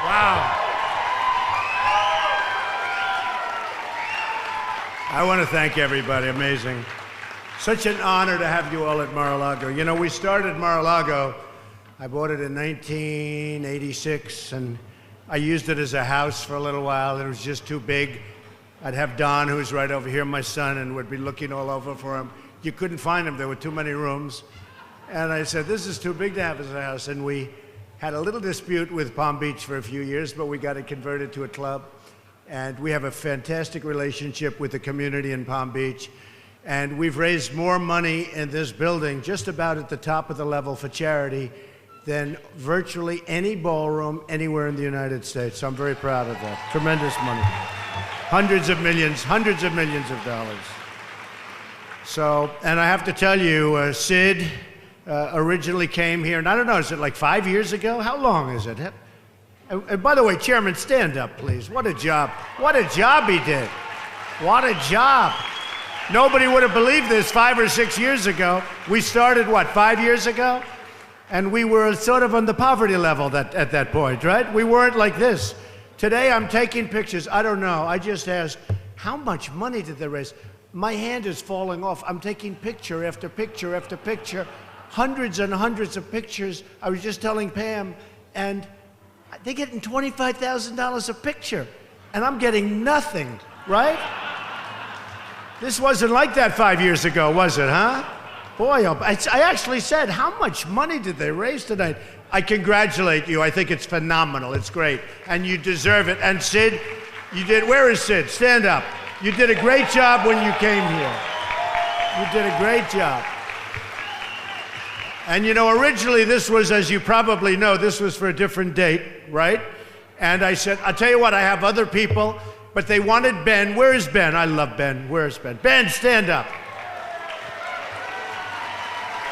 Wow. I want to thank everybody. Amazing. Such an honor to have you all at Mar-a-Lago. You know, we started Mar-a-Lago. I bought it in 1986, and I used it as a house for a little while. It was just too big. I'd have Don, who's right over here, my son, and would be looking all over for him. You couldn't find him. There were too many rooms. And I said, this is too big to have as a house. And we had a little dispute with Palm Beach for a few years, but we got it converted to a club. And we have a fantastic relationship with the community in Palm Beach. And we've raised more money in this building, just about at the top of the level for charity, than virtually any ballroom anywhere in the United States. So I'm very proud of that. Tremendous money. Hundreds of millions of dollars. So, and I have to tell you, Sid originally came here, and I don't know, is it like 5 years ago? How long is it? And by the way, Chairman, stand up, please. What a job. What a job he did. What a job. Nobody would have believed this 5 or 6 years ago. We started, what, 5 years ago? And we were sort of on the poverty level at that point, right? We weren't like this. Today, I'm taking pictures. I don't know. I just asked, how much money did they raise? My hand is falling off. I'm taking picture after picture after picture, hundreds and hundreds of pictures. I was just telling Pam, and they're getting $25,000 a picture, and I'm getting nothing, right? This wasn't like that 5 years ago, was it, huh? Boy, I actually said, how much money did they raise tonight? I congratulate you. I think it's phenomenal. It's great. And you deserve it. And Sid, you did, where is Sid? Stand up. You did a great job when you came here. You did a great job. And you know, originally this was, as you probably know, this was for a different date, right? And I said, I'll tell you what, I have other people, but they wanted Ben. Where is Ben? I love Ben. Where's Ben? Ben, stand up.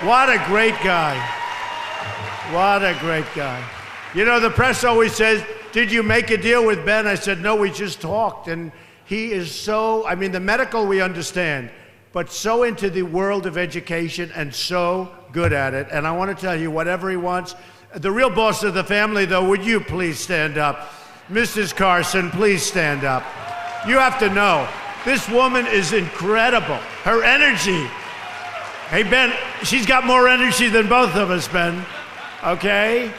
What a great guy. What a great guy. You know, the press always says, did you make a deal with Ben? I said, no, we just talked. And he is so, I mean, the medical we understand, but so into the world of education and so good at it. And I want to tell you, whatever he wants, the real boss of the family, though, would you please stand up? Mrs. Carson, please stand up. You have to know, this woman is incredible. Her energy. Hey, Ben, she's got more energy than both of us, Ben, okay?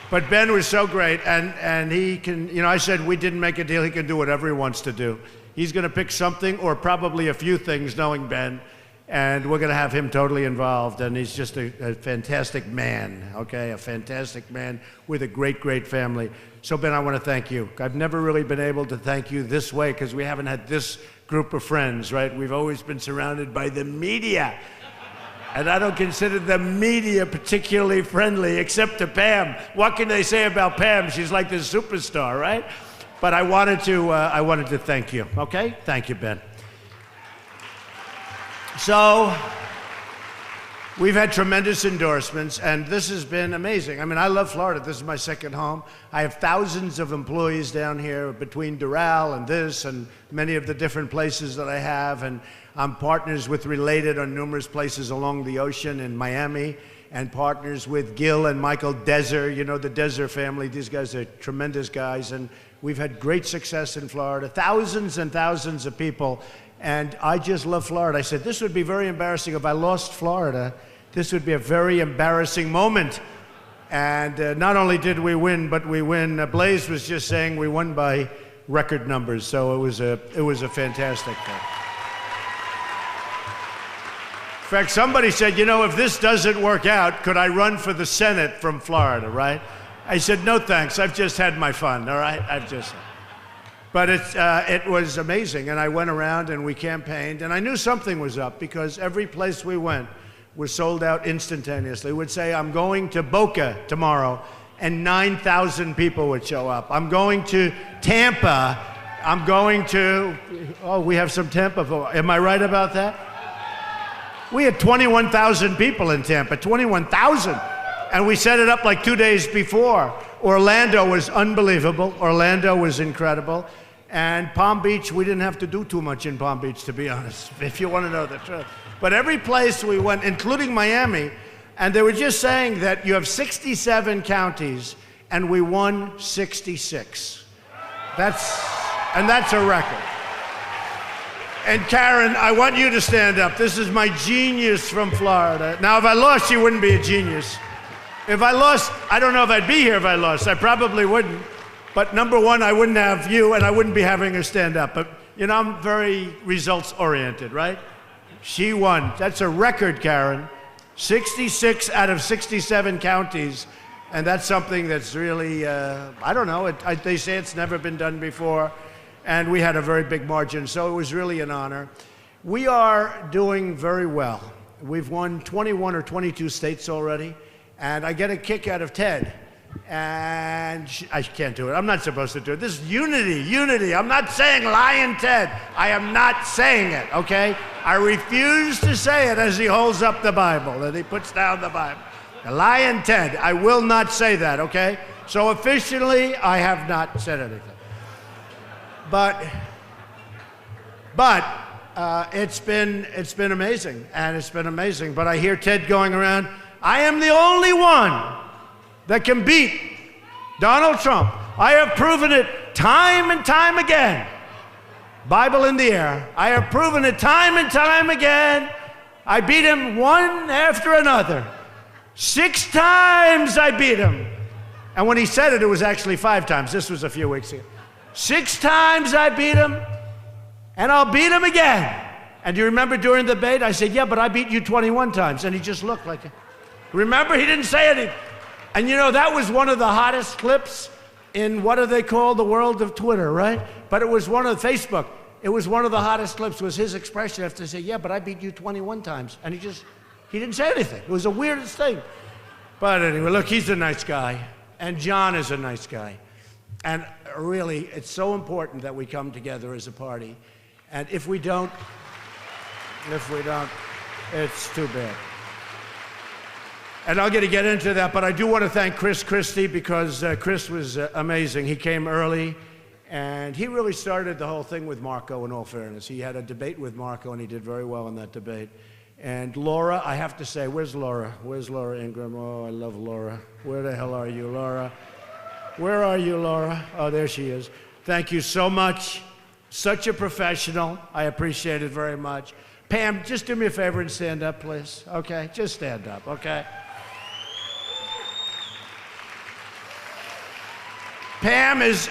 But Ben was so great, and he can, you know, I said we didn't make a deal. He can do whatever he wants to do. He's going to pick something, or probably a few things, knowing Ben, and we're going to have him totally involved, and he's just a fantastic man, okay? A fantastic man with a great, great family. So, Ben, I want to thank you. I've never really been able to thank you this way, because we haven't had this group of friends, right? We've always been surrounded by the media. And I don't consider the media particularly friendly, except to Pam. What can they say about Pam? She's like the superstar, right? But I wanted to thank you, okay? Thank you, Ben. So, we've had tremendous endorsements, and this has been amazing. I mean, I love Florida. This is my second home. I have thousands of employees down here between Doral and this and many of the different places that I have, and I'm partners with Related on numerous places along the ocean in Miami, and partners with Gil and Michael Dezer. You know the Dezer family. These guys are tremendous guys, and we've had great success in Florida. Thousands and thousands of people, and I just love Florida. I said, this would be very embarrassing if I lost Florida. This would be a very embarrassing moment. And not only did we win, but we win. Blaze was just saying we won by record numbers, so it was a fantastic thing. In fact, somebody said, you know, if this doesn't work out, could I run for the Senate from Florida, right? I said, no thanks, I've just had my fun, all right? But it was amazing, and I went around and we campaigned, and I knew something was up because every place we went was sold out instantaneously. We'd say, I'm going to Boca tomorrow, and 9,000 people would show up. I'm going to Tampa, I'm going to, oh, we have some Tampa, am I right about that? We had 21,000 people in Tampa, 21,000. And we set it up like 2 days before. Orlando was unbelievable. Orlando was incredible. And Palm Beach, we didn't have to do too much in Palm Beach, to be honest, if you want to know the truth. But every place we went, including Miami, and they were just saying that you have 67 counties and we won 66. That's a record. And Karen, I want you to stand up. This is my genius from Florida. Now, if I lost, you wouldn't be a genius. If I lost, I don't know if I'd be here if I lost. I probably wouldn't. But number one, I wouldn't have you, and I wouldn't be having her stand up. But, you know, I'm very results-oriented, right? She won. That's a record, Karen. 66 out of 67 counties. And that's something that's really, I don't know, they say it's never been done before. And we had a very big margin, so it was really an honor. We are doing very well. We've won 21 or 22 states already. And I get a kick out of Ted. And I can't do it. I'm not supposed to do it. This is unity. I'm not saying Lion Ted. I am not saying it, okay? I refuse to say it as he holds up the Bible, and he puts down the Bible. Lion Ted. I will not say that, okay? So officially, I have not said anything. But it's been amazing, and it's been amazing. But I hear Ted going around, I am the only one that can beat Donald Trump. I have proven it time and time again. Bible in the air. I have proven it time and time again. I beat him one after another. 6 times I beat him. And when he said it, it was actually 5 times. This was a few weeks ago. 6 times I beat him, and I'll beat him again. And do you remember during the debate, I said, yeah, but I beat you 21 times. And he just looked like it. Remember, he didn't say anything. And you know, that was one of the hottest clips in what do they call the world of Twitter, right? But it was one of Facebook. It was one of the hottest clips was his expression after they say, yeah, but I beat you 21 times. And he didn't say anything. It was the weirdest thing. But anyway, look, he's a nice guy. And John is a nice guy. And really, it's so important that we come together as a party. And if we don't, it's too bad. And I'm going to get into that, but I do want to thank Chris Christie because Chris was amazing. He came early, and he really started the whole thing with Marco, in all fairness. He had a debate with Marco, and he did very well in that debate. And Laura, I have to say, where's Laura? Where's Laura Ingraham? Oh, I love Laura. Where the hell are you, Laura? Where are you, Laura? Oh, there she is. Thank you so much. Such a professional. I appreciate it very much. Pam, just do me a favor and stand up, please. Okay? Just stand up, okay? Pam is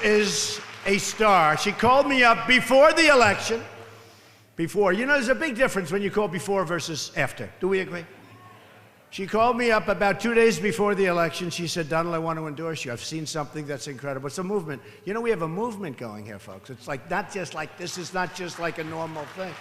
a star. She called me up before the election. Before. You know, there's a big difference when you call before versus after. Do we agree? She called me up about 2 days before the election. She said, Donald, I want to endorse you. I've seen something that's incredible. It's a movement. You know, we have a movement going here, folks. It's like not just like, this is not just like a normal thing.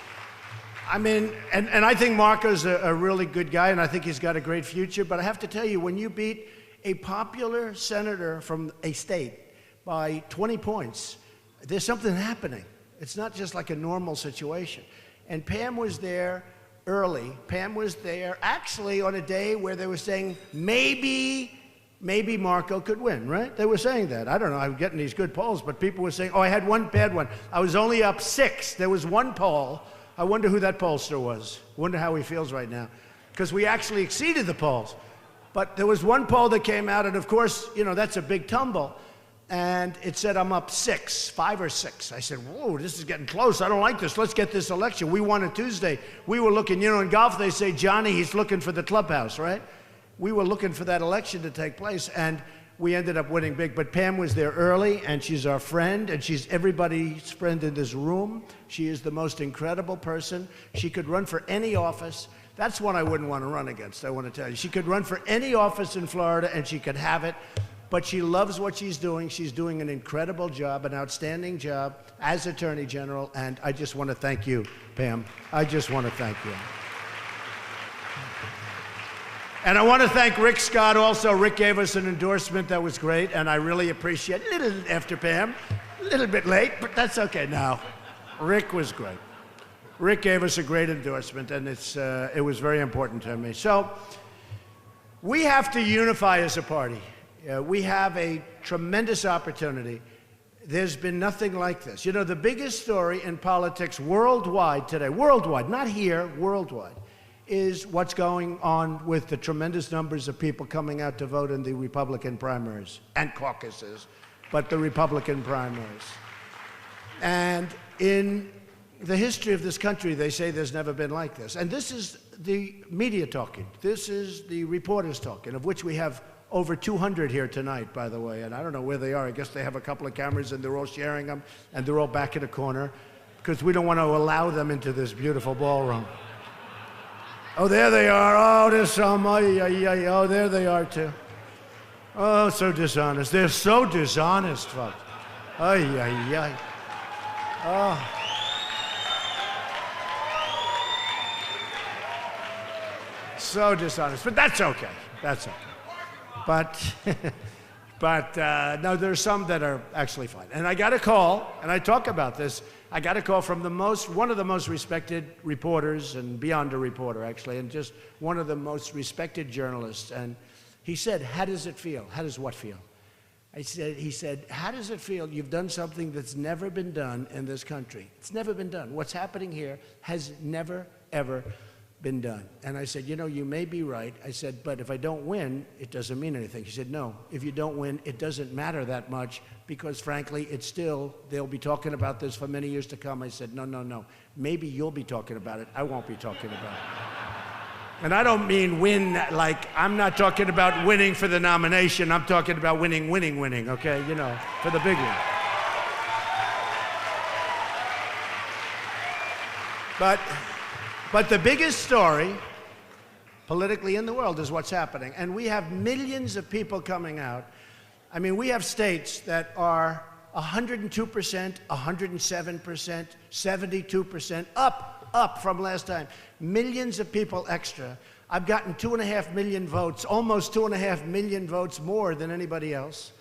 I mean, and I think Marco's a really good guy, and I think he's got a great future. But I have to tell you, when you beat a popular senator from a state by 20 points, there's something happening. It's not just like a normal situation. And Pam was there early. Pam was there actually on a day where they were saying maybe Marco could win, right? They were saying that. I don't know, I'm getting these good polls, but people were saying, oh, I had one bad one. I was only up 6. There was one poll. I wonder who that pollster was. Wonder how he feels right now. Because we actually exceeded the polls. But there was one poll that came out, and of course, you know, that's a big tumble. And it said I'm up 5 or 6. I said, whoa, this is getting close. I don't like this. Let's get this election. We won on Tuesday. We were looking, you know, in golf they say, Johnny, he's looking for the clubhouse, right? We were looking for that election to take place, and we ended up winning big. But Pam was there early, and she's our friend, and she's everybody's friend in this room. She is the most incredible person. She could run for any office. That's one I wouldn't want to run against, I want to tell you. She could run for any office in Florida, and she could have it. But she loves what she's doing. She's doing an incredible job, an outstanding job as Attorney General, and I just want to thank you, Pam. I just want to thank you. And I want to thank Rick Scott also. Rick gave us an endorsement that was great, and I really appreciate it. A little after Pam, a little bit late, but that's okay now. Rick was great. Rick gave us a great endorsement, and it was very important to me. So we have to unify as a party. We have a tremendous opportunity. There's been nothing like this. You know, the biggest story in politics worldwide today, worldwide, not here, worldwide, is what's going on with the tremendous numbers of people coming out to vote in the Republican primaries and caucuses, but the Republican primaries. And in the history of this country, they say there's never been like this. And this is the media talking. This is the reporters talking, of which we have over 200 here tonight, by the way. And I don't know where they are. I guess they have a couple of cameras and they're all sharing them, and they're all back in a corner because we don't want to allow them into this beautiful ballroom. Oh, there they are. Oh, there's some. Oh, there they are, too. Oh, so dishonest. They're so dishonest, folks. Oh. So dishonest. But that's okay. That's okay. But no, there's some that are actually fine. And I got a call, and I talk about this. I got a call from one of the most respected reporters, and beyond a reporter, actually, and just one of the most respected journalists. And he said, how does it feel? How does what feel? He said, how does it feel? You've done something that's never been done in this country. It's never been done. What's happening here has never, ever been done. And I said, you know, you may be right. I said, but if I don't win, it doesn't mean anything. He said, no, if you don't win, it doesn't matter that much because, frankly, they'll be talking about this for many years to come. I said, no. Maybe you'll be talking about it. I won't be talking about it. And I don't mean win like, I'm not talking about winning for the nomination. I'm talking about winning, okay? You know, for the big one. But the biggest story politically in the world is what's happening. And we have millions of people coming out. I mean, we have states that are 102%, 107%, 72%, up from last time. Millions of people extra. I've gotten 2.5 million votes, almost 2.5 million votes more than anybody else.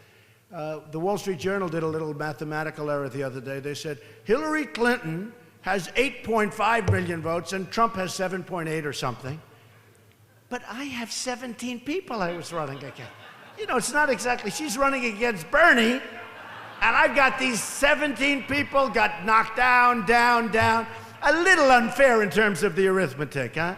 The Wall Street Journal did a little mathematical error the other day. They said Hillary Clinton has 8.5 million votes and Trump has 7.8 or something. But I have 17 people I was running against. You know, it's not exactly, she's running against Bernie, and I've got these 17 people got knocked down. A little unfair in terms of the arithmetic, huh?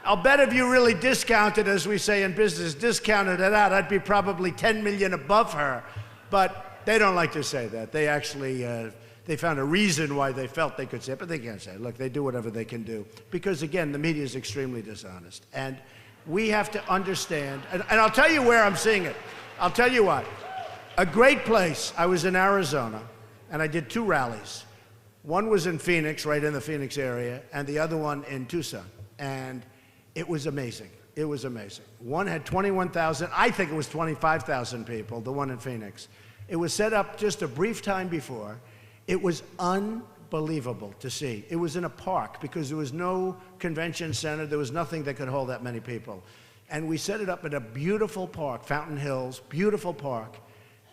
I'll bet if you really discounted, as we say in business, discounted it out, I'd be probably 10 million above her. But they don't like to say that. They actually, they found a reason why they felt they could say it, but they can't say it. Look, they do whatever they can do. Because again, the media is extremely dishonest. And we have to understand, and I'll tell you where I'm seeing it. I'll tell you what. A great place, I was in Arizona, and I did 2 rallies. One was in Phoenix, right in the Phoenix area, and the other one in Tucson. And it was amazing. It was amazing. One had 21,000, I think it was 25,000 people, the one in Phoenix. It was set up just a brief time before. It was unbelievable to see. It was in a park because there was no convention center. There was nothing that could hold that many people. And we set it up at a beautiful park, Fountain Hills, beautiful park,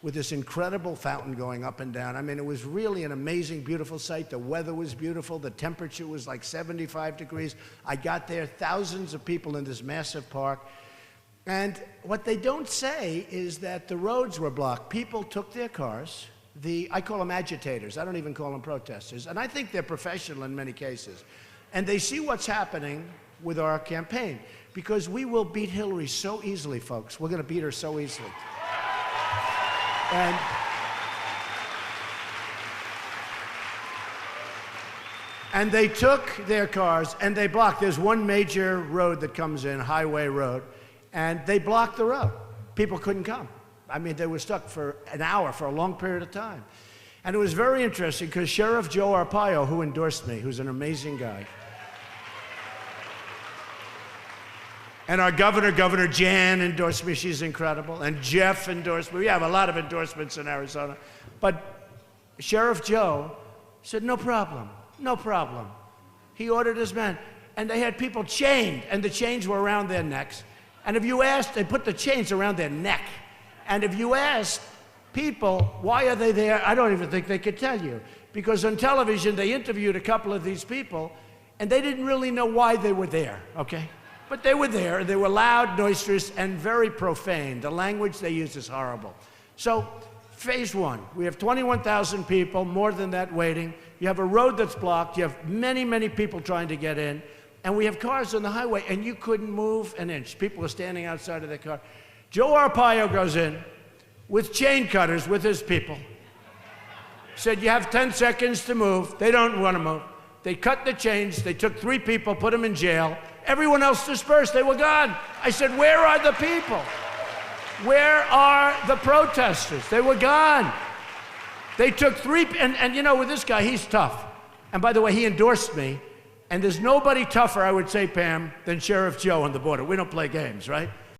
with this incredible fountain going up and down. I mean, it was really an amazing, beautiful sight. The weather was beautiful. The temperature was like 75 degrees. I got there, thousands of people in this massive park. And what they don't say is that the roads were blocked. People took their cars. I call them agitators. I don't even call them protesters. And I think they're professional in many cases. And they see what's happening with our campaign because we will beat Hillary so easily, folks. We're going to beat her so easily. And they took their cars and they blocked. There's one major road that comes in, Highway Road, and they blocked the road. People couldn't come. I mean, they were stuck for an hour, for a long period of time. And it was very interesting because Sheriff Joe Arpaio, who endorsed me, who's an amazing guy, and our Governor Jan endorsed me, she's incredible, and Jeff endorsed me. We have a lot of endorsements in Arizona. But Sheriff Joe said, no problem. He ordered his men, and they had people chained, and the chains were around their necks. And if you asked, they put the chains around their neck. And if you asked people, why are they there? I don't even think they could tell you. Because on television, they interviewed a couple of these people, and they didn't really know why they were there, okay? But they were there. They were loud, boisterous, and very profane. The language they used is horrible. So, phase 1, we have 21,000 people, more than that waiting. You have a road that's blocked. You have many, many people trying to get in. And we have cars on the highway, and you couldn't move an inch. People were standing outside of their car. Joe Arpaio goes in with chain cutters with his people. Said, you have 10 seconds to move. They don't want to move. They cut the chains. They took 3 people, put them in jail. Everyone else dispersed. They were gone. I said, where are the people? Where are the protesters? They were gone. They took 3, and you know, with this guy, he's tough. And by the way, he endorsed me. And there's nobody tougher, I would say, Pam, than Sheriff Joe on the border. We don't play games, right?